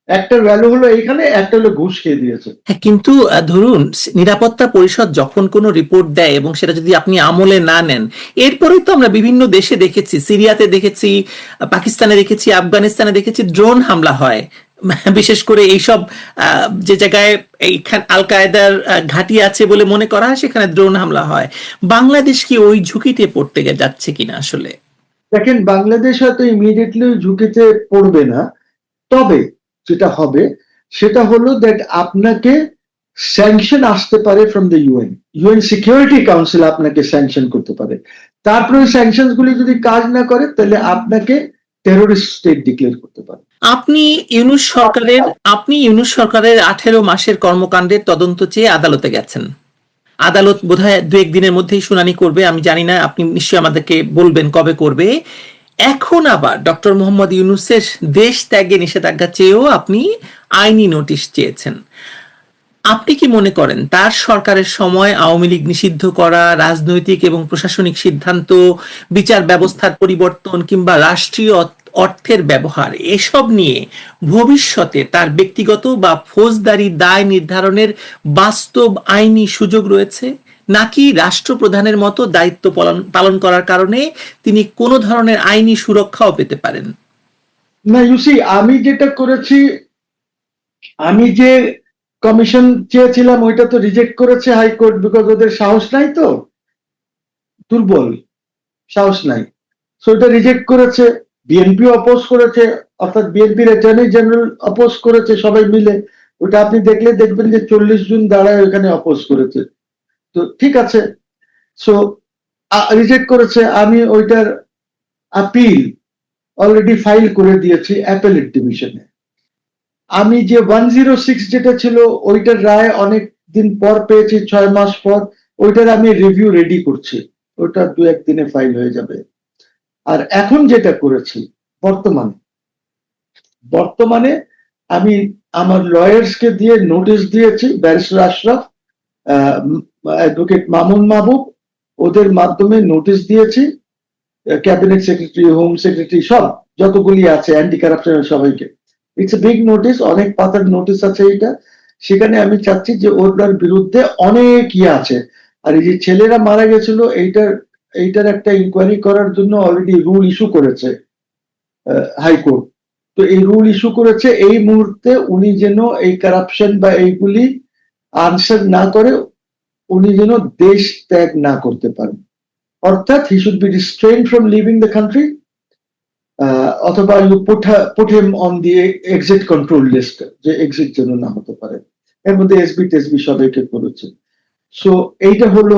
একটা ভ্যালু হলো এইখানে, একটা হলো ঘুষ খেয়ে দিয়েছে। হ্যাঁ, কিন্তু ধরুন নিরাপত্তা পরিষদ যখন কোনো রিপোর্ট দেয় এবং সেটা যদি আপনি আমলে না নেন, এরপরেই তো আমরা বিভিন্ন দেশে দেখেছি, সিরিয়াতে দেখেছি, পাকিস্তানে দেখেছি, আফগানিস্তানে দেখেছি, ড্রোন হামলা হয়। বিশেষ করে এইসব যে জায়গায় এইখানে আল কায়েদার ঘাঁটি আছে বলে মনে করা হয়, সেখানে ড্রোন হামলা হয়। বাংলাদেশ কি ওই ঝুঁকিতে পড়তে যাচ্ছে কিনা আসলে? দেখেন, বাংলাদেশ হয়তো ইমিডিয়েটলি ঝুঁকিতে পড়বে না, তবে যেটা হবে সেটা হলো দ্যাট আপনাকে স্যাংশন আসতে পারে from the UN. UN security council আপনাকে স্যাংশন করতে পারে। তারপরে স্যাংশন গুলি যদি কাজ না করে, তাহলে আপনাকে টেরোরিস্ট স্টেট ডিক্লেয়ার করতে পারে। আপনি ইউনূস সরকারের 18 মাসের কর্মকাণ্ডের তদন্ত চেয়ে আদালতে গেছেন। আদালত বোধহয় 2-1 দিনের মধ্যেই শুনানি করবে, আমি জানি না, আপনি নিশ্চয়ই আমাদেরকে বলবেন কবে করবে। এখন আবার ডক্টর মোহাম্মদ ইউনূসের দেশ ত্যাগে নিষেধাজ্ঞা চেয়েও আপনি আইনি নোটিশ চেয়েছেন। আপনি কি মনে করেন তার সরকারের সময় আওয়ামী লীগ নিষিদ্ধ করা, রাজনৈতিক এবং প্রশাসনিক সিদ্ধান্ত, বিচার ব্যবস্থার পরিবর্তন কিংবা রাষ্ট্রীয় অর্থের ব্যবহার, এসব নিয়ে ভবিষ্যতে তার ব্যক্তিগত বা ফৌজদারি দায় নির্ধারণের বাস্তব আইনি সুযোগ রয়েছে, নাকি রাষ্ট্রপ্রধানের মতো দায়িত্ব পালন করার কারণে তিনি কোনো ধরনের আইনি সুরক্ষাও পেতে পারেন? না, ইউসি, আমি যেটা করেছি, আমি যে কমিশন চেয়েছিলাম ওইটা তো রিজেক্ট করেছে হাইকোর্ট, বিকজ ওদের সাহস নাই, তো দুর্বল, সাহস নাই। সো এটা রিজেক্ট করেছে। বিএনপি অপোজ করেছে, অর্থাৎ বিএনপির অ্যাটর্নি জেনারেল অপোজ করেছে, সবাই মিলে। ওটা আপনি দেখলে দেখবেন যে 40 জন দাঁড়ায় ওখানে অপোজ করেছে। তো ঠিক আছে, সো রিজেক্ট করেছে। আমি ওইটার আপিল অলরেডি ফাইল করে দিয়েছি অ্যাপেলেট ডিভিশনে। আমি যে 106 যেটা ছিল, ওইটার রায় অনেক দিন পর পেয়েছি, 6 মাস পর। ওইটার আমি রিভিউ রেডি করছি, ওটা 2-1 দিনে ফাইল হয়ে যাবে। আর এখন যেটা করেছি, বর্তমানে বর্তমানে আমি আমার লয়ার্সকে দিয়ে নোটিশ দিয়েছি, ব্যারিস্টার আশরাফ, অ্যাডভোকেট মামুন মাহবুব, ওদের মাধ্যমে নোটিশ দিয়েছি ক্যাবিনেট সেক্রেটারি, হোম সেক্রেটারি, সব যতগুলি আছে অ্যান্টি কারাপশনের সবাইকে। ইটস এ বিগ নোটিশ, অনেক পাতার নোটিশ আছে এইটা। সেখানে আমি চাচ্ছি যে ওটার বিরুদ্ধে অনেক আছে। আর এই যে ছেলেরা মারা গেছিল, এইটার একটা ইনকোয়ারি করার জন্য অলরেডি রুল ইস্যু করেছে হাইকোর্ট। তো এই রুল ইস্যু করেছে, এই মুহূর্তে উনি যেন এই কারাপশন বা এইগুলি আনসার না করে, উনি যেন দেশ ত্যাগ না করতে পারেন। অর্থাৎ he should be restrained from leaving the country, অথবা you put him on the exit control list, যে এক্সিট যেন না হতে পারে। এর মধ্যে এসবি টেসবি সবাইকে করেছে। সো এইটা হলো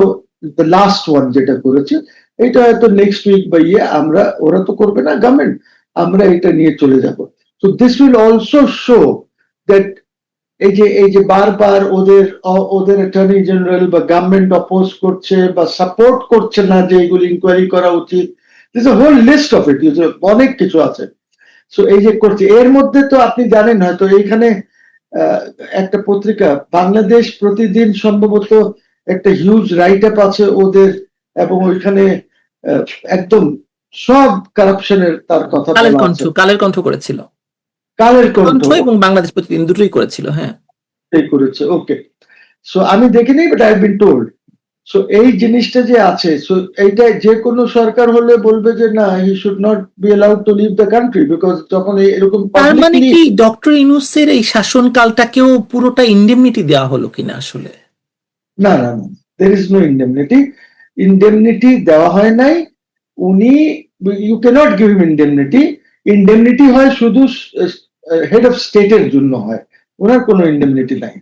দ্য লাস্ট ওয়ান যেটা করেছে। এটা হয়তো নেক্সট উইক বা আমরা, ওরা তো করবে না গভর্নমেন্ট, আমরা এটা নিয়ে চলে যাব। So this will also show that এই যে বারবার ওদের অ্যাটর্নি জেনারেল বা গভর্নমেন্ট অপোজ করছে বা সাপোর্ট করছে না যে এগুলি ইনকোয়ারি করা উচিত। This a whole list of it, অনেক কিছু আছে। সো এই যে করছে, এর মধ্যে তো আপনি জানেন হয়তো, এইখানে একটা পত্রিকা বাংলাদেশ প্রতিদিন সম্ভবত একটা হিউজ রাইট আপ আছে ওদের, এবং ওইখানে একদম সব কারাপশনের তার কথা বলা আছে। কালের কণ্ঠ করেছিল, কালের কণ্ঠ এবং বাংলাদেশ প্রতিদিন দুটোই করেছিল। হ্যাঁ, করেছে, ওকে। সো আমি দেখিনি, but I have been told. So এই জিনিসটা যে আছে, সো এইটা যে কোনো সরকার হলে বলবে যে না, he should not be allowed to leave the country, because যখন এরকম তার মানে পাবলিকলি। কি ডক্টর ইউনূসের এই শাসনকালটাকেও পুরোটা ইন্ডেমনিটি দেওয়া হলো কিনা আসলে? না না না, there is no indemnity. Indemnity দেওয়া হয় নাই। উনি, you cannot give him indemnity. Indemnity হয় শুধু হেড অফ স্টেটের জন্য হয়, ওনার কোনো ইন্ডেমনিটি নাই।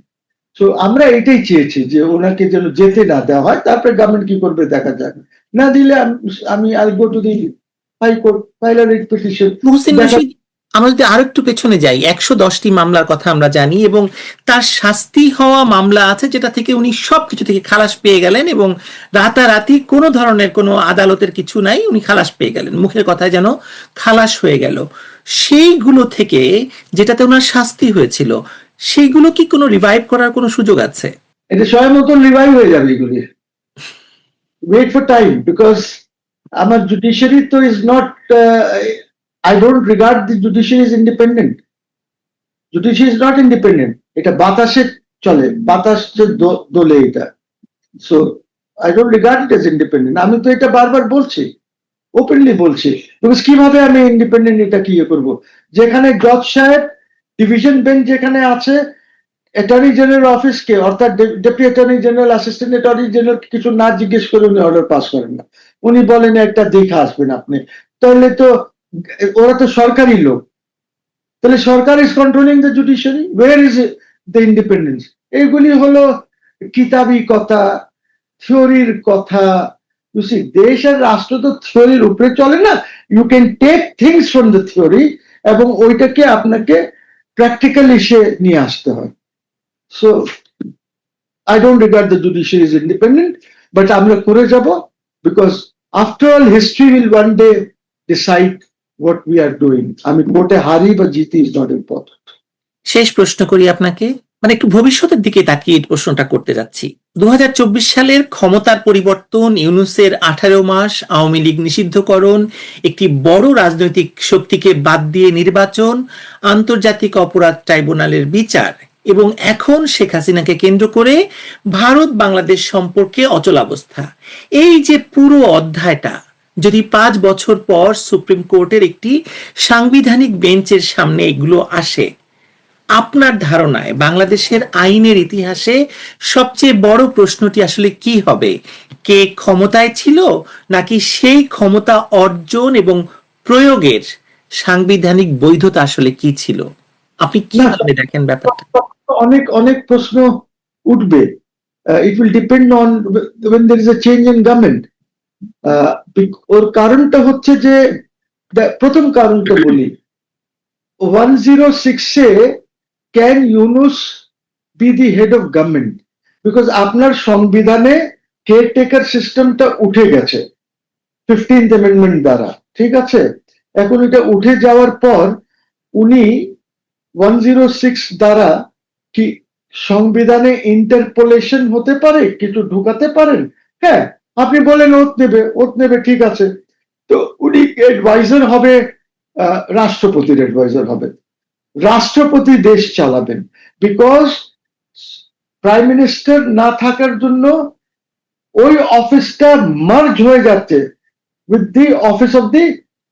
তো আমরা এটাই চেয়েছি যে ওনাকে যেন যেতে না দেওয়া হয়, তারপরে গভর্নমেন্ট কি করবে দেখা যাক। না দিলে আমি I go to the high court, file a writ petition. Muhsin দেখা রশিদ, আমরা যদি আরো একটু পেছনে যাই, 110টি মামলার কথা আমরা জানি এবং তার শাস্তি হওয়া মামলা আছে যেটা থেকে উনি সবকিছু থেকে খালাস পেয়ে গেলেন এবং রাতারাতি কোনো ধরনের কোনো আদালতের কিছু নাই, উনি খালাস পেয়ে গেলেন, মুখের কথায় যেন খালাস হয়ে গেল। সেইগুলো থেকে যেটাতে ওনার শাস্তি হয়েছিল, সেইগুলো কি কোনো রিভাইভ করার কোনো সুযোগ আছে? এটা সময় মতন রিভাইভ হয়ে যাবে এগুলি। ওয়েট ফর টাইম, বিকজ আমার জুডিশিয়ারি তো is not, I don't regard the judiciary is independent. Judiciary is not independent, এটা বাতাসে চলে, বাতাসে দোলে এটা। So I don't regard it age independent. আমি তো এটা বারবার বলছি, ওপেনলি বলছি, বিকজ কিভাবে আমি ইন্ডিপেন্ডেন্ট এটা কি করবো, যেখানে জজ সাহেব ডিভিশন বেঞ্চ যেখানে আছে, অ্যাটর্নি জেনারেল অফিসকে অর্থাৎ deputy attorney general, assistant attorney general কিছু না জিজ্ঞেস করে উনি অর্ডার পাস করেন না। উনি বলেন একটা দেখে আসবেন আপনি, তাহলে তো ওরা তো সরকারি লোক, তাহলে সরকার is controlling the judiciary, where is the independence? এইগুলি হলো কিতাবি কথা, থিওরির কথা। You see, দেশ আর রাষ্ট্র তো থিওরির উপরে চলে না। You can take things from the theory এবং ওইটাকে আপনাকে প্র্যাকটিক্যালি সে নিয়ে আসতে হয়। So I don't regard the judiciary as independent, but আমরা করে যাব, because after all history will one day decide what we are doing. আমি কোর্টে হারি বা জিতি is not important. শেষ প্রশ্ন করি আপনাকে, মানে একটু ভবিষ্যতের দিকে তাকিয়ে এই প্রশ্নটা করতে যাচ্ছি। 2024 সালের ক্ষমতার পরিবর্তন, ইউনূসের 18 মাস, আওয়ামী লীগ নিষিদ্ধকরণ, একটি বড় রাজনৈতিক শক্তিকে বাদ দিয়ে নির্বাচন, আন্তর্জাতিক অপরাধ ট্রাইব্যুনালের বিচার এবং এখন শেখ হাসিনাকে কেন্দ্র করে ভারত বাংলাদেশ সম্পর্কে অচলাবস্থা, এই যে পুরো অধ্যায়টা যদি 5 বছর পর সুপ্রিম কোর্টের একটি সাংবিধানিক বেঞ্চের সামনে এগুলো আসে, আপনার ধারণায় বাংলাদেশের আইনের ইতিহাসে সবচেয়ে বড় প্রশ্নটি আসলে কি হবে? কে ক্ষমতায় ছিল, নাকি সেই ক্ষমতা অর্জন এবং প্রয়োগের সাংবিধানিক বৈধতা আসলে কি ছিল? আপনি কিভাবে দেখেন ব্যাপারটা? অনেক অনেক প্রশ্ন উঠবে। It will depend on when there is a change in government. ওর কারণটা হচ্ছে যে, প্রথম কারণটা বলি, 106-এ can Yunus be the head of government? Because আপনার সংবিধানে কেয়ারটেকার সিস্টেমটা উঠে গেছে 15th অ্যামেন্ডমেন্ট দ্বারা, ঠিক আছে? এখন এটা উঠে যাওয়ার পর উনি 106 দ্বারা কি সংবিধানে ইন্টারপোলেশন হতে পারে, কিছু ঢুকাতে পারেন? হ্যাঁ, আপনি বলেন ওত নেবে, ঠিক আছে। তো উনি অ্যাডভাইজার হবে, রাষ্ট্রপতির অ্যাডভাইজার হবে, রাষ্ট্রপতি দেশ চালাবেন, বিকজ প্রাইম মিনিস্টার না থাকার জন্য ওই অফিসটা মার্জ হয়ে যাচ্ছে with the office of the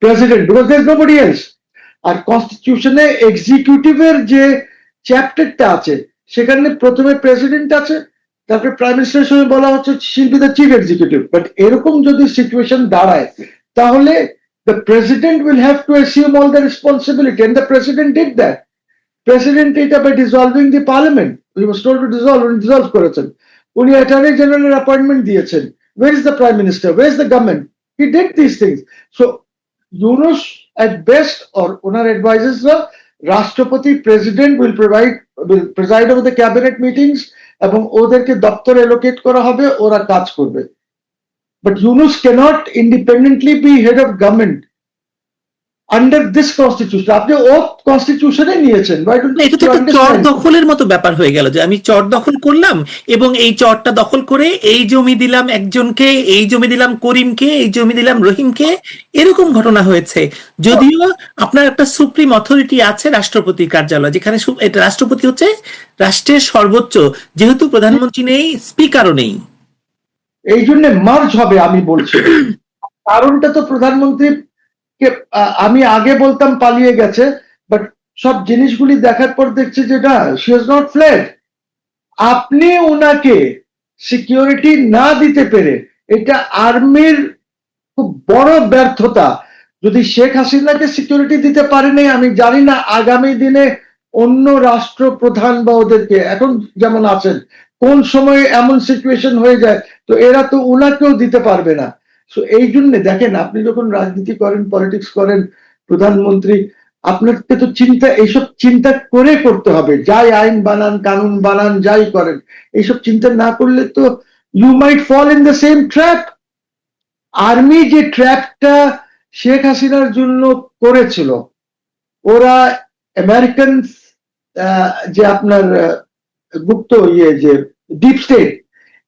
president, because there is nobody else. আর কনস্টিটিউশনে এক্সিকিউটিভের যে চ্যাপ্টারটা আছে সেখানে প্রথমে প্রেসিডেন্ট আছে, তারপরে প্রাইম মিনিস্টারের সঙ্গে বলা হচ্ছে শিল B the chief executive. But এরকম যদি সিচুয়েশন দাঁড়ায় তাহলে the president will have to assume all the responsibility, and the president did that. President এটা by dissolving the parliament, he was told to dissolve, and dissolve করেছেন। উনি attorney জেনারেলের appointment দিয়েছেন, where is the prime minister, where is the government? He did these things. So Yunus at best or onar advisors রাষ্ট্রপতি president will preside over the cabinet meetings এবং ওদেরকে দপ্তর এলোকেট করা হবে, ওরা কাজ করবে। But Yunus cannot independently be head of government under this constitution. আপনি ও কনস্টিটিউশনে নিয়েছেন, why don't এটা তো you একটা চর understand? দখলের মতো ব্যাপার হয়ে গেল, যে আমি চর দখল করলাম এবং এই চরটা দখল করে এই জমি দিলাম একজনকে, এই জমি দিলাম করিমকে, এই জমি দিলাম রহিমকে, এরকম ঘটনা হয়েছে। যদিও আপনার একটা সুপ্রিম অথরিটি আছে, রাষ্ট্রপতির কার্যালয়, যেখানে এটা রাষ্ট্রপতি হচ্ছে রাষ্ট্রের সর্বোচ্চ, যেহেতু প্রধানমন্ত্রী নেই, স্পিকারও নেই। এই জন্য মার্জ হবে আমি বলছি। কারণটা তো প্রধানমন্ত্রী আমি আগে বলতাম পালিয়ে গেছে, বাট সব জিনিসগুলি দেখার পর দেখছি যে না, শি হ্যাজ নট ফ্লেড। আপনি ওনাকে সিকিউরিটি না দিতে পেরে, এটা আর্মির খুব বড় ব্যর্থতা। যদি শেখ হাসিনাকে সিকিউরিটি দিতে পারেনি, আমি জানি না আগামী দিনে অন্য রাষ্ট্রপ্রধান বা ওদেরকে, এখন যেমন আছেন, কোন সময় এমন সিচুয়েশন হয়ে যায়, তো এরা তো উনাকেও দিতে পারবে না। সো এই জন্য দেখেন, আপনি যখন রাজনীতি করেন, পলিটিক্স করেন, প্রধানমন্ত্রী, আপনাকে তো এইসব চিন্তা করে করতে হবে। যাই আইন বানান, কানুন বানান, যাই করেন, এইসব চিন্তা না করলে তো you might fall in the same trap. Army যে ট্র্যাপটা শেখ হাসিনার জন্য করেছিল, ওরা আমেরিকান যে আপনার গুপ্ত যে ডিপ স্টেট,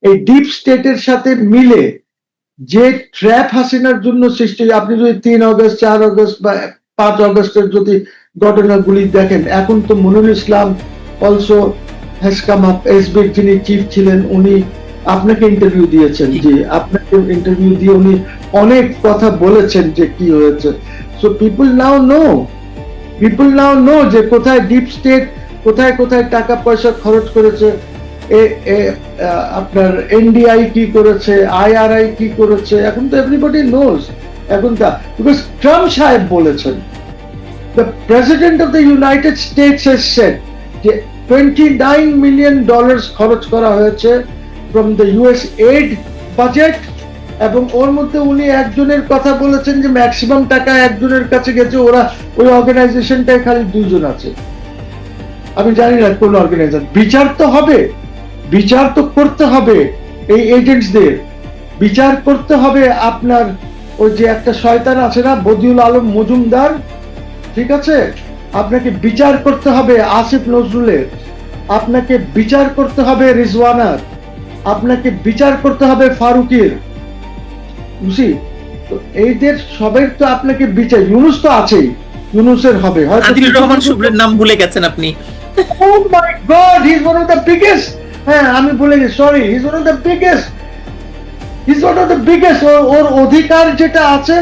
এই ডিপ স্টেটের সাথে মিলে যে ট্র্যাপ হাসিনার জন্য সৃষ্টি, আপনি যদি 3 আগস্ট, 4 আগস্ট বা 5 আগস্টের যদি ঘটনাগুলি দেখেন, এখন তো মনিরুল ইসলাম অলসো হ্যাজ কাম আপ, এসবির যিনি চিফ ছিলেন, উনি আপনাকে ইন্টারভিউ দিয়েছেন, যে আপনাকে ইন্টারভিউ দিয়ে উনি অনেক কথা বলেছেন যে কি হয়েছে। সো পিপল নাও নো যে কোথায় ডিপ স্টেট, কোথায় কোথায় টাকা পয়সা খরচ করেছে, আপনার এনডিআই কি করেছে, আইআরআই কি করেছে, এখন তো এভরিবডি নোজ। এখন তা বিকজ ট্রাম্প সাহেব বলেছেন, the president of the United states has said যে $29 মিলিয়ন খরচ করা হয়েছে from the US aid budget, এবং ওর মধ্যে উনি একজনের কথা বলেছেন যে ম্যাক্সিমাম টাকা একজনের কাছে গেছে, ওরা ওই অর্গানাইজেশনটায় খালি 2 জন আছে। আমি জানি না কোন অর্গানাইজেশন। বিচার তো হবে, বিচার তো করতে হবে এই এজেন্টসদের, বিচার করতে হবে আপনার ওই যে একটা শয়তান আছে না, বদিউল আলম মজুমদার, ঠিক আছে, আপনাকে বিচার করতে হবে আসিফ নজরুলের, আপনাকে বিচার করতে হবে রিজওয়ানার, আপনাকে বিচার করতে হবে ফারুকের, বুঝি তো এইদের সবের তো আপনাকে বিচার, ইউনুস তো আছেই, ইউনুসের হবে হয়তো। আদিলুর রহমান শুভ্রের নাম ভুলে গেছেন আপনি। Oh my God, he's one of the biggest. হ্যাঁ, আমি ভুলে গেছি, sorry, he's one of the biggest. He's one of the biggest. ওর অধিকার যেটা আছে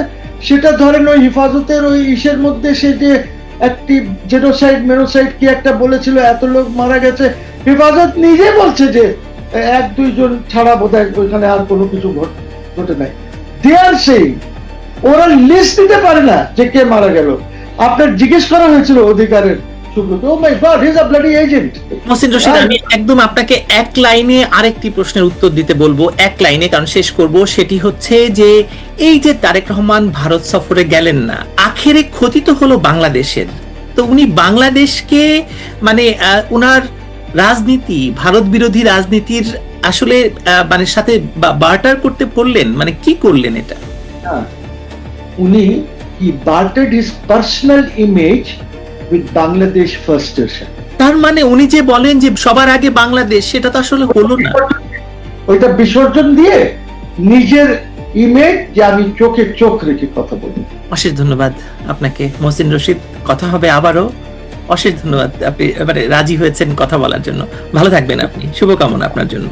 সেটা ধরেন ওই হেফাজতের ওই ইসের মধ্যে, সে যে একটি জেনোসাইড মেনোসাইড কি একটা বলেছিল, এত লোক মারা গেছে, হেফাজত নিজে বলছে যে 1-2 জন ছাড়া বোধহয় ওইখানে আর কোনো কিছু ঘটে নাই। They are saying, ওরা লিস্ট দিতে পারে না যে কে মারা গেল। আপনার জিজ্ঞেস করা হয়েছিল অধিকারের, oh my God, he's a bloody agent. Mohsin Rashid, আমি একদম আপনাকে এক লাইনে আরেকটি প্রশ্নের উত্তর দিতে বলবো, এক লাইনে, কারণ শেষ করব। সেটি হচ্ছে যে এই যে তারেক রহমান ভারত সফরে গেলেন না, আখেরে ক্ষতি তো হলো বাংলাদেশের। তো উনি বাংলাদেশকে মানে উনার রাজনীতি, ভারত বিরোধী রাজনীতির আসলে মানে সাথে বার্টার করতে পড়লেন, মানে কি করলেন এটা? উনি he bartered his personal image with Bangladesh first এর সাথে। তার মানে উনি যে বলেন যে সবার আগে বাংলাদেশ, সেটা তো আসলে হলো না। ওইটা বিসর্জন দিয়ে নিজের ইমেজ, যে আমি চোখে চোখ রেখে কথা বলি। অশেষ ধন্যবাদ আপনাকে মহসিন রশিদ, কথা হবে আবারও। অশেষ ধন্যবাদ, আপনি এবারে রাজি হয়েছেন কথা বলার জন্য। ভালো থাকবেন আপনি, শুভকামনা আপনার জন্য।